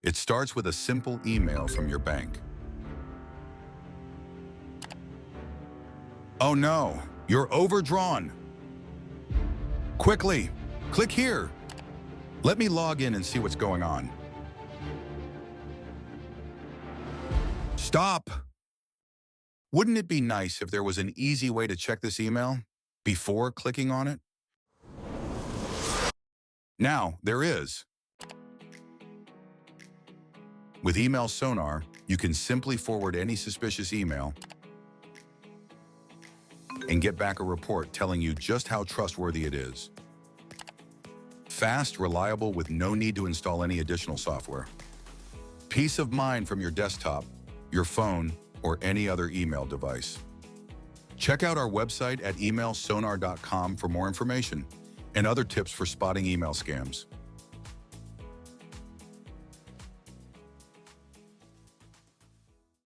It starts with a simple email from your bank. Oh no, you're overdrawn. Quickly, click here. Let me log in and see what's going on. Stop! Wouldn't it be nice if there was an easy way to check this email before clicking on it? Now, there is. With Email Sonar, you can simply forward any suspicious email and get back a report telling you just how trustworthy it is. Fast, reliable, with no need to install any additional software. Peace of mind from your desktop, your phone, or any other email device. Check out our website at emailsonar.com for more information and other tips for spotting email scams.